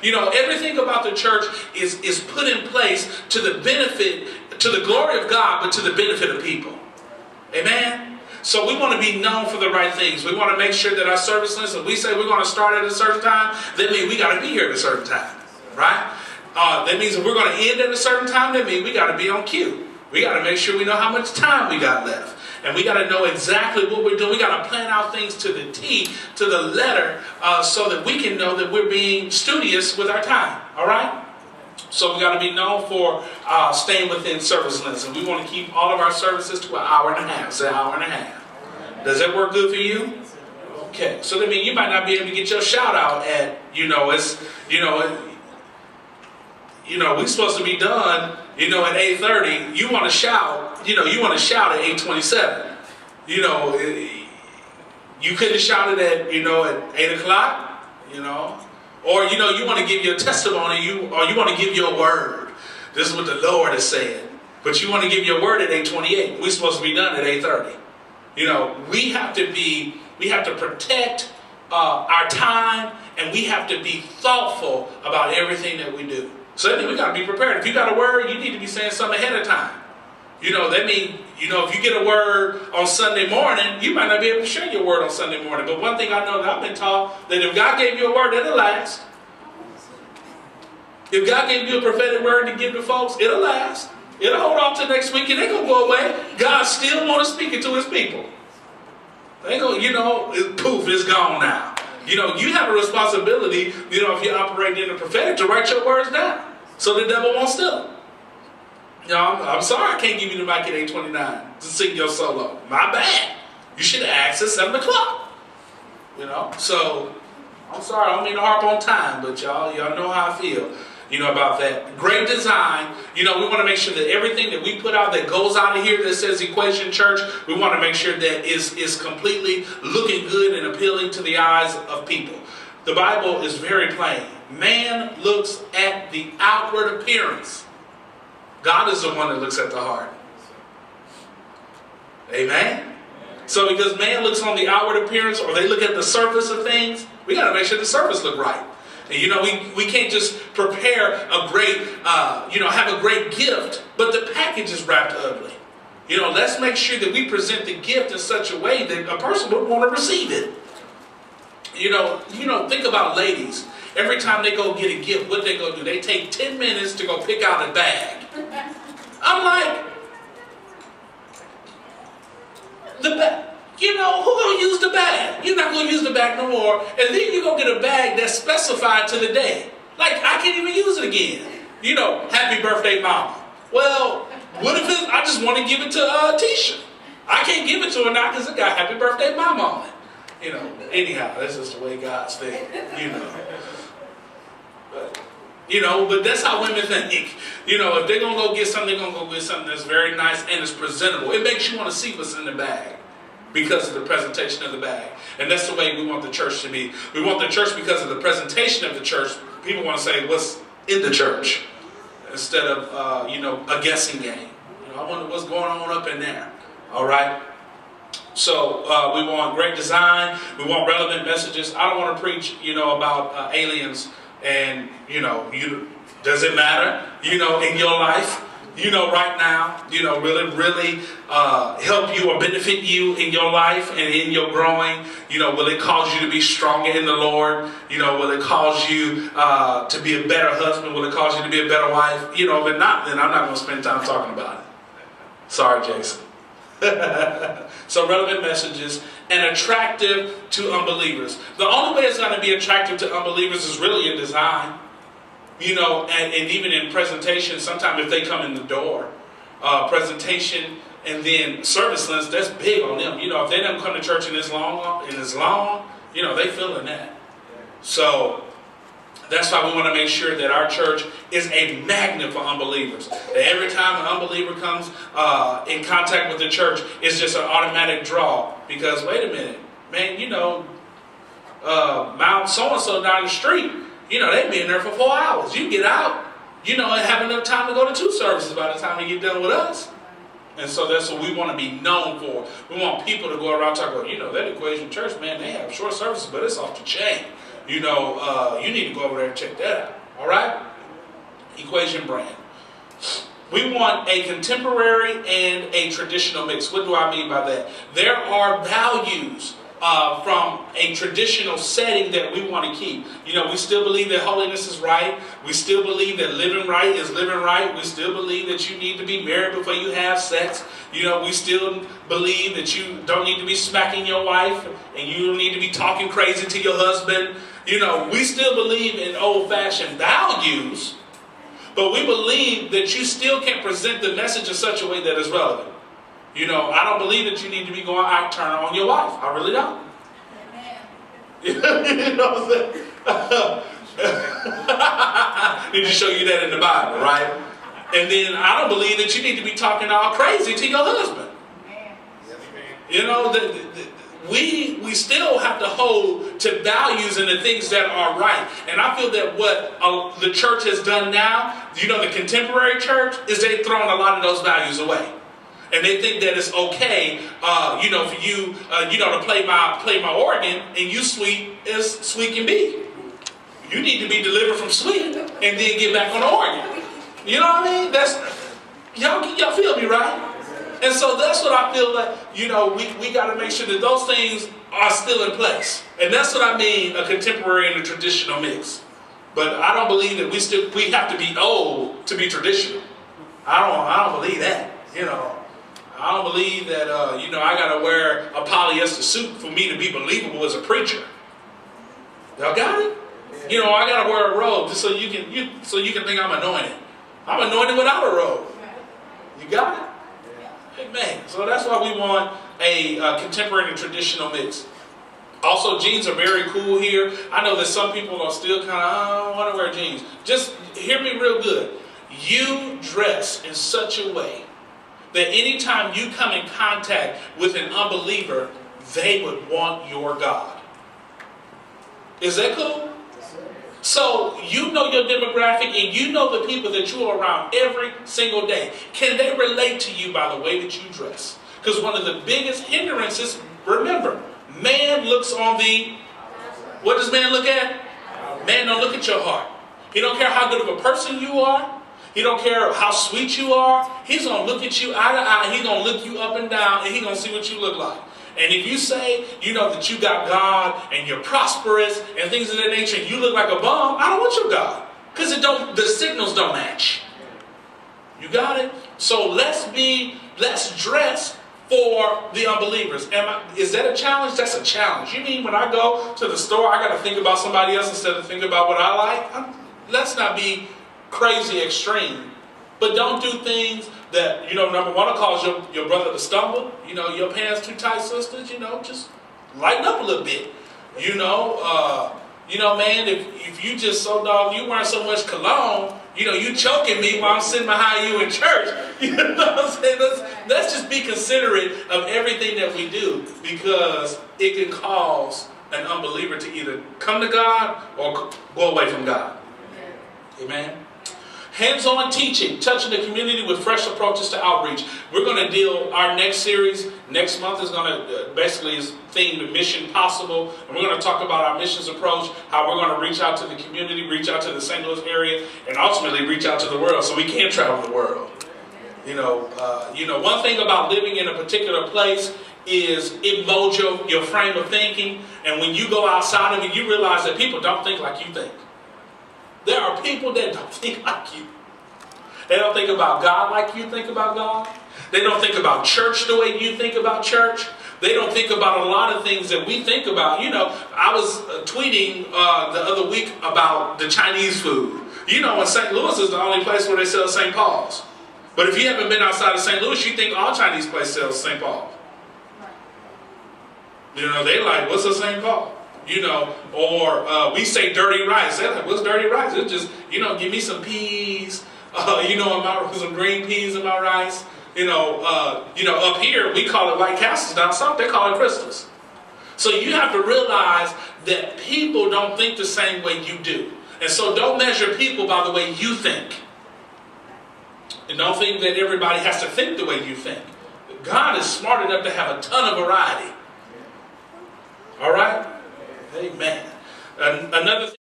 everything about the church is put in place to the benefit, to the glory of God, but to the benefit of people. Amen? So we want to be known for the right things. We want to make sure that our service list, if we say we're going to start at a certain time, that means we got to be here at a certain time. Right? That means if we're going to end at a certain time, that means we got to be on cue. We got to make sure we know how much time we got left. And we got to know exactly what we're doing. We got to plan out things to the T, to the letter, so that we can know that we're being studious with our time. All right? So we got to be known for staying within service lengths. And we want to keep all of our services to an hour and a half. Say an hour and a half. Does that work good for you? Okay. So that means you might not be able to get your shout out at, we're supposed to be done, at 8:30. You want to shout, you want to shout at 8:27. You couldn't shout it at 8 o'clock, Or, you want to give your testimony, or you want to give your word. This is what the Lord is saying. But you want to give your word at 8:28. We're supposed to be done at 8:30. We have to protect our time, and we have to be thoughtful about everything that we do. So that means we got to be prepared. If you got a word, you need to be saying something ahead of time. That means, if you get a word on Sunday morning, you might not be able to share your word on Sunday morning. But one thing I know that I've been taught, that if God gave you a word, it'll last. If God gave you a prophetic word to give to folks, it'll last. It'll hold off till next week, and they're going to go away. God still wants to speak it to his people. They go, poof, it's gone now. You have a responsibility, if you're operating in the prophetic, to write your words down so the devil won't steal them. I'm sorry I can't give you the mic at 8:29 to sing your solo. My bad. You should have asked at 7 o'clock. So I'm sorry, I don't mean to harp on time, but y'all know how I feel, about that. Great design. We want to make sure that everything that we put out that goes out of here that says Equation Church, we want to make sure that is completely looking good and appealing to the eyes of people. The Bible is very plain. Man looks at the outward appearance. God is the one that looks at the heart. Amen? So because man looks on the outward appearance, or they look at the surface of things, we got to make sure the surface look right. And we can't just prepare a great, have a great gift, but the package is wrapped ugly. Let's make sure that we present the gift in such a way that a person would want to receive it. Think about ladies. Every time they go get a gift, what they go do? They take 10 minutes to go pick out a bag. I'm like, the bag. Who gonna use the bag? You're not gonna use the bag no more. And then you go get a bag that's specified to the day. Like, I can't even use it again. Happy birthday, mama. Well, what if I just want to give it to Tisha? I can't give it to her now because it got happy birthday, mama on it. Anyhow, that's just the way God's thinking, But that's how women think. If they're going to go get something, they're going to go get something that's very nice and is presentable. It makes you want to see what's in the bag because of the presentation of the bag. And that's the way we want the church to be. We want the church because of the presentation of the church. People want to say, what's in the church? Instead of, a guessing game. I wonder what's going on up in there. All right? So we want great design. We want relevant messages. I don't want to preach, about aliens and, does it matter, in your life, right now, really help you or benefit you in your life and in your growing. Will it cause you to be stronger in the Lord? Will it cause you to be a better husband? Will it cause you to be a better wife? If not, then I'm not going to spend time talking about it. Sorry, Jason. So relevant messages and attractive to unbelievers. The only way it's going to be attractive to unbelievers is really in design. And even in presentation, sometimes if they come in the door, presentation and then service lengths, that's big on them. If they don't come to church in this long, they feeling that. So that's why we want to make sure that our church is a magnet for unbelievers. That every time an unbeliever comes in contact with the church, it's just an automatic draw. Because wait a minute, man, Mount so-and-so down the street, they've been there for 4 hours. You get out, and have enough time to go to 2 services by the time they get done with us. And so that's what we want to be known for. We want people to go around talking about, that Equation Church, man, they have short services, but it's off the chain. you need to go over there and check that out. All right? Equation brand. We want a contemporary and a traditional mix. What do I mean by that? There are values from a traditional setting that we want to keep. We still believe that holiness is right. We still believe that living right is living right. We still believe that you need to be married before you have sex. We still believe that you don't need to be smacking your wife and you don't need to be talking crazy to your husband. We still believe in old-fashioned values, but we believe that you still can present the message in such a way that is relevant. I don't believe that you need to be going out turn on your wife. I really don't. You know what I'm saying? Need to show you that in the Bible, right? And then I don't believe that you need to be talking all crazy to your husband. We still have to hold to values and the things that are right. And I feel that what the church has done now, the contemporary church, is they've thrown a lot of those values away. And they think that it's okay, for you, to play my organ, and you sweet as sweet can be. You need to be delivered from sweet and then get back on the organ. You know what I mean? That's y'all feel me, right? And so that's what I feel like. We got to make sure that those things are still in place. And that's what I mean, a contemporary and a traditional mix. But I don't believe that we have to be old to be traditional. I don't believe that. I don't believe that, I got to wear a polyester suit for me to be believable as a preacher. Y'all got it? I got to wear a robe just so you can think I'm anointed. I'm anointed without a robe. You got it? Amen. So that's why we want a contemporary and traditional mix. Also, jeans are very cool here. I know that some people are still kind of, I don't want to wear jeans. Just hear me real good. You dress in such a way that anytime you come in contact with an unbeliever, they would want your God. Is that cool? So you know your demographic and you know the people that you are around every single day. Can they relate to you by the way that you dress? Because one of the biggest hindrances, remember, man looks on the, what does man look at? Man don't look at your heart. He don't care how good of a person you are. He don't care how sweet you are. He's going to look at you eye to eye. He's going to look you up and down, and he's going to see what you look like. And if you say, that you got God, and you're prosperous, and things of that nature, and you look like a bum, I don't want your God. Because the signals don't match. You got it? So let's dress for the unbelievers. Is that a challenge? That's a challenge. You mean when I go to the store, I got to think about somebody else instead of thinking about what I like? Let's not be crazy extreme, but don't do things that number one, will cause your brother to stumble. Your pants too tight, sisters. Just lighten up a little bit. Man, if you just you wearing so much cologne, you choking me while I'm sitting behind you in church. You know what I'm saying? Let's just be considerate of everything that we do, because it can cause an unbeliever to either come to God or go away from God. Amen. Hands-on teaching, touching the community with fresh approaches to outreach. We're going to deal, our next series, next month is going to, basically is themed Mission Possible. And we're going to talk about our missions approach, how we're going to reach out to the community, reach out to the St. Louis area, and ultimately reach out to the world so we can travel the world. One thing about living in a particular place is it molds your frame of thinking. And when you go outside of it, you realize that people don't think like you think. There are people that don't think like you. They don't think about God like you think about God. They don't think about church the way you think about church. They don't think about a lot of things that we think about. I was tweeting the other week about the Chinese food. And St. Louis is the only place where they sell St. Paul's. But if you haven't been outside of St. Louis, you think all Chinese places sell St. Paul. They like, what's a St. Paul? Or we say dirty rice. They're like, what's dirty rice? It's just, give me some peas, some green peas in my rice. Up here, we call it White Castles. Down south, they call it crystals. So you have to realize that people don't think the same way you do. And so don't measure people by the way you think. And don't think that everybody has to think the way you think. God is smart enough to have a ton of variety. All right? Amen. Another thing